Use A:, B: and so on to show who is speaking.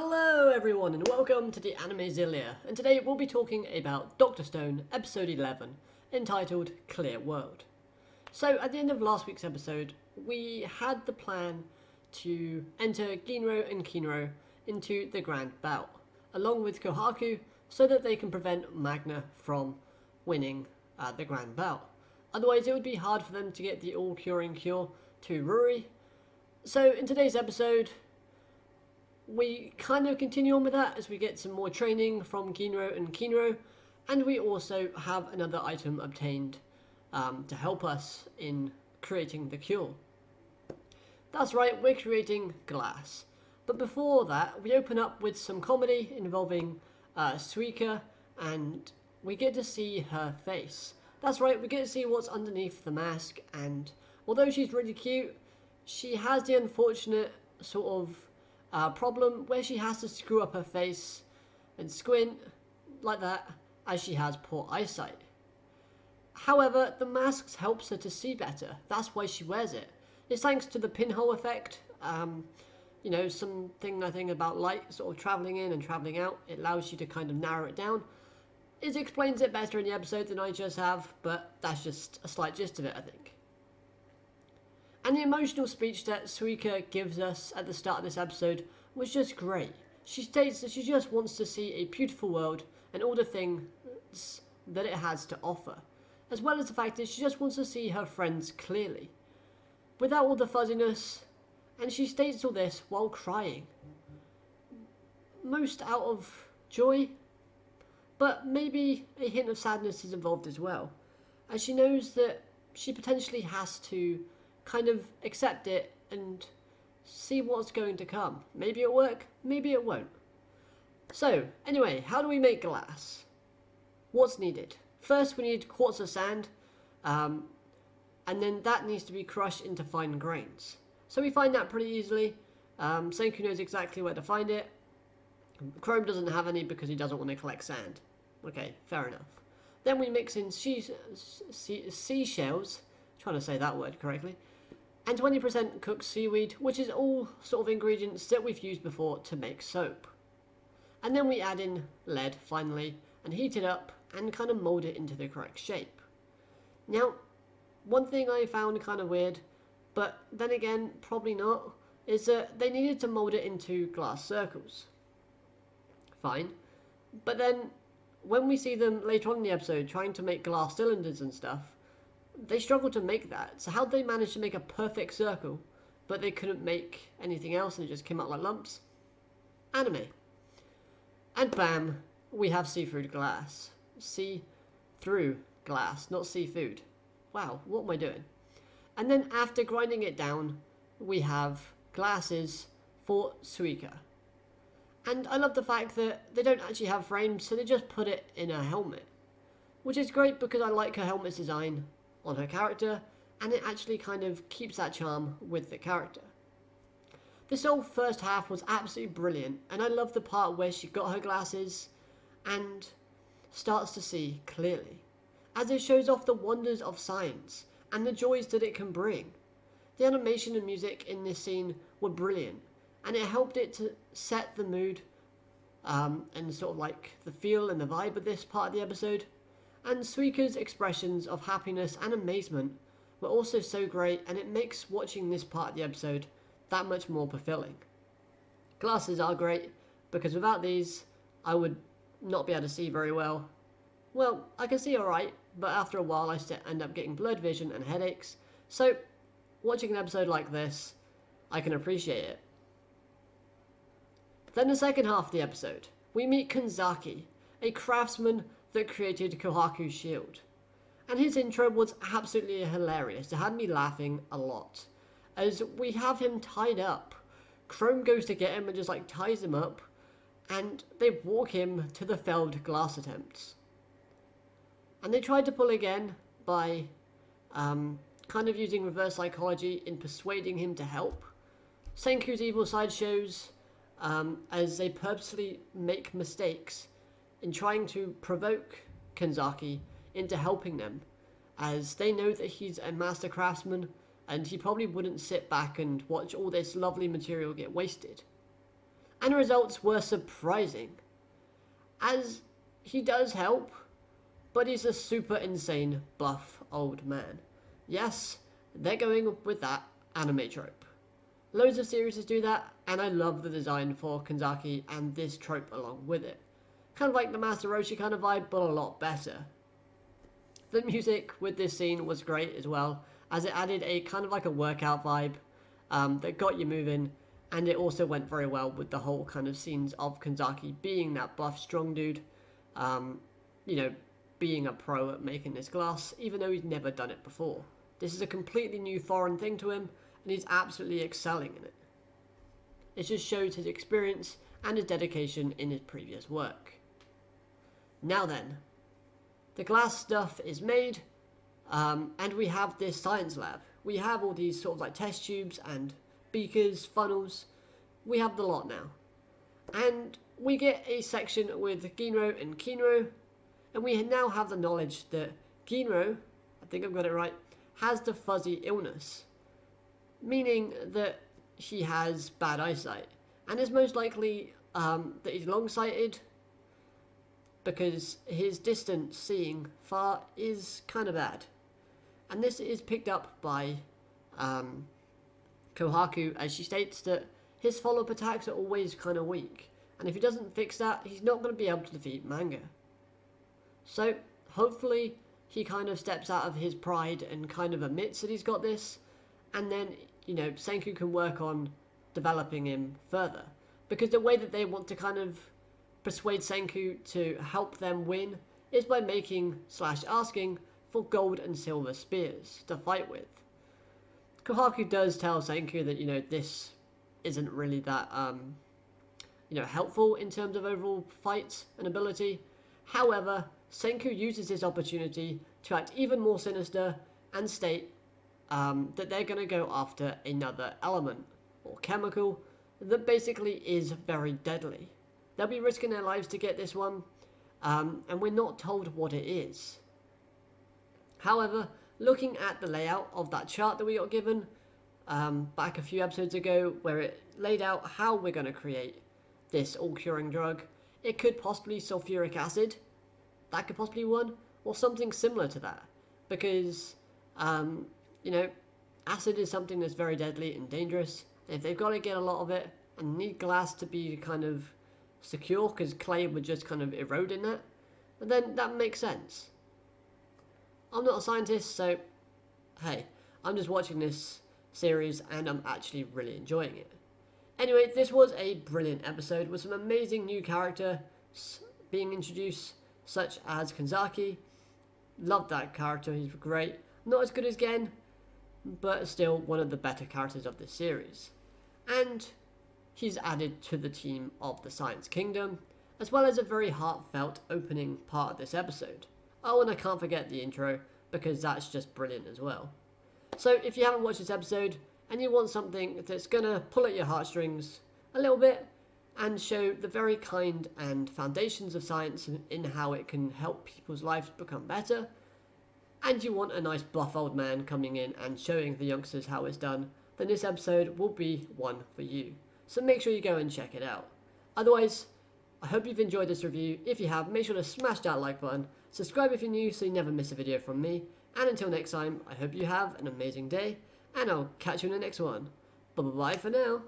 A: Hello everyone and welcome to the Anime Zillia, and today we'll be talking about Dr. Stone episode 11 entitled Clear World. So at the end of last week's episode we had the plan to enter Ginro and Kinro into the Grand Bout along with Kohaku so that they can prevent Magna from winning the Grand Bout. Otherwise it would be hard for them to get the all-curing cure to Ruri. So in today's episode we kind of continue on with that as we get some more training from Ginro and Kinro, and we also have another item obtained to help us in creating the cure. That's right, we're creating glass. But before that, we open up with some comedy involving Suika, and we get to see her face. That's right, we get to see what's underneath the mask, and although she's really cute, she has the unfortunate sort of problem where she has to screw up her face and squint like that as she has poor eyesight. However, the mask helps her to see better. That's why she wears it. It's thanks to the pinhole effect. You know, something I think about light sort of travelling in and travelling out. It allows you to kind of narrow it down. It explains it better in the episode than I just have, but that's just a slight gist of it, I think. And the emotional speech that Suika gives us at the start of this episode was just great. She states that she just wants to see a beautiful world and all the things that it has to offer, as well as the fact that she just wants to see her friends clearly, without all the fuzziness, and she states all this while crying. Most out of joy, but maybe a hint of sadness is involved as well, as she knows that she potentially has to kind of accept it and see what's going to come. Maybe it'll work, maybe it won't. So, anyway, how do we make glass? What's needed? First we need quartz or sand, and then that needs to be crushed into fine grains. So we find that pretty easily. Senku knows exactly where to find it. Chrome doesn't have any because he doesn't want to collect sand. Okay, fair enough. Then we mix in seashells, trying to say that word correctly, and 20% cooked seaweed, which is all sort of ingredients that we've used before to make soap. And then we add in lead finally, and heat it up, and kind of mould it into the correct shape. Now, one thing I found kind of weird, but then again, probably not, is that they needed to mould it into glass circles. Fine. But then, when we see them later on in the episode trying to make glass cylinders and stuff, they struggled to make that. So how'd they manage to make a perfect circle, but they couldn't make anything else and it just came out like lumps? Anime. And bam, we have seafood glass. See-through glass, not seafood. Wow, what am I doing? And then after grinding it down, we have glasses for Suika. And I love the fact that they don't actually have frames, so they just put it in a helmet. Which is great because I like her helmet's design on her character, and it actually kind of keeps that charm with the character. This whole first half was absolutely brilliant, and I love the part where she got her glasses and starts to see clearly, as it shows off the wonders of science and the joys that it can bring. The animation and music in this scene were brilliant, and it helped it to set the mood and sort of like the feel and the vibe of this part of the episode. And Suika's expressions of happiness and amazement were also so great, and it makes watching this part of the episode that much more fulfilling. Glasses are great, because without these, I would not be able to see very well. Well, I can see alright, but after a while I end up getting blurred vision and headaches, so watching an episode like this, I can appreciate it. Then the second half of the episode, we meet Kensaki, a craftsman that created Kohaku's shield. And his intro was absolutely hilarious. It had me laughing a lot, as we have him tied up. Chrome goes to get him and just like ties him up, and they walk him to the failed glass attempts. And they tried to pull again by kind of using reverse psychology in persuading him to help. Senku's evil side shows as they purposely make mistakes in trying to provoke Kensaki into helping them, as they know that he's a master craftsman and he probably wouldn't sit back and watch all this lovely material get wasted. and the results were surprising, as he does help, but he's a super insane buff old man. Yes, they're going with that anime trope. Loads of series do that, and I love the design for Kensaki and this trope along with it. Kind of like the Master Roshi kind of vibe, but a lot better. The music with this scene was great as well, as it added a kind of like a workout vibe that got you moving, and it also went very well with the whole kind of scenes of Kensaki being that buff strong dude, you know, being a pro at making this glass, even though he's never done it before. This is a completely new foreign thing to him, and he's absolutely excelling in it. It just shows his experience and his dedication in his previous work. Now then, the glass stuff is made, and we have this science lab. We have all these sort of like test tubes and beakers, funnels. We have the lot now. And we get a section with Ginro and Kinro, and we now have the knowledge that Ginro, I think I've got it right, has the fuzzy illness, meaning that he has bad eyesight, and is most likely that he's long-sighted, because his distance seeing far is kind of bad. And this is picked up by Kohaku, as she states that his follow-up attacks are always kind of weak, and if he doesn't fix that, he's not going to be able to defeat Manga. So hopefully he kind of steps out of his pride and kind of admits that he's got this, and then, you know, Senku can work on developing him further, because the way that they want to kind of persuade Senku to help them win is by making / asking for gold and silver spears to fight with. Kohaku does tell Senku that, you know, this isn't really that, you know, helpful in terms of overall fights and ability. However, Senku uses this opportunity to act even more sinister and state that they're going to go after another element or chemical that basically is very deadly. They'll be risking their lives to get this one, and we're not told what it is. However, looking at the layout of that chart that we got given back a few episodes ago, where it laid out how we're going to create this all-curing drug, it could possibly sulfuric acid. That could possibly be one, or something similar to that, because you know, acid is something that's very deadly and dangerous, and if they've got to get a lot of it and need glass to be kind of secure, because clay would just kind of erode in that, then that makes sense. I'm not a scientist, so hey, I'm just watching this series and I'm actually really enjoying it. Anyway, this was a brilliant episode with some amazing new characters being introduced, such as Kensaki. Loved that character, he's great. Not as good as Gen, but still one of the better characters of this series. And he's added to the team of the Science Kingdom, as well as a very heartfelt opening part of this episode. Oh, and I can't forget the intro, because that's just brilliant as well. So if you haven't watched this episode, and you want something that's gonna pull at your heartstrings a little bit, and show the very kind and foundations of science in how it can help people's lives become better, and you want a nice buff old man coming in and showing the youngsters how it's done, then this episode will be one for you. So make sure you go and check it out. Otherwise, I hope you've enjoyed this review. If you have, make sure to smash that like button, subscribe if you're new so you never miss a video from me, and until next time, I hope you have an amazing day, and I'll catch you in the next one. Bye-bye for now.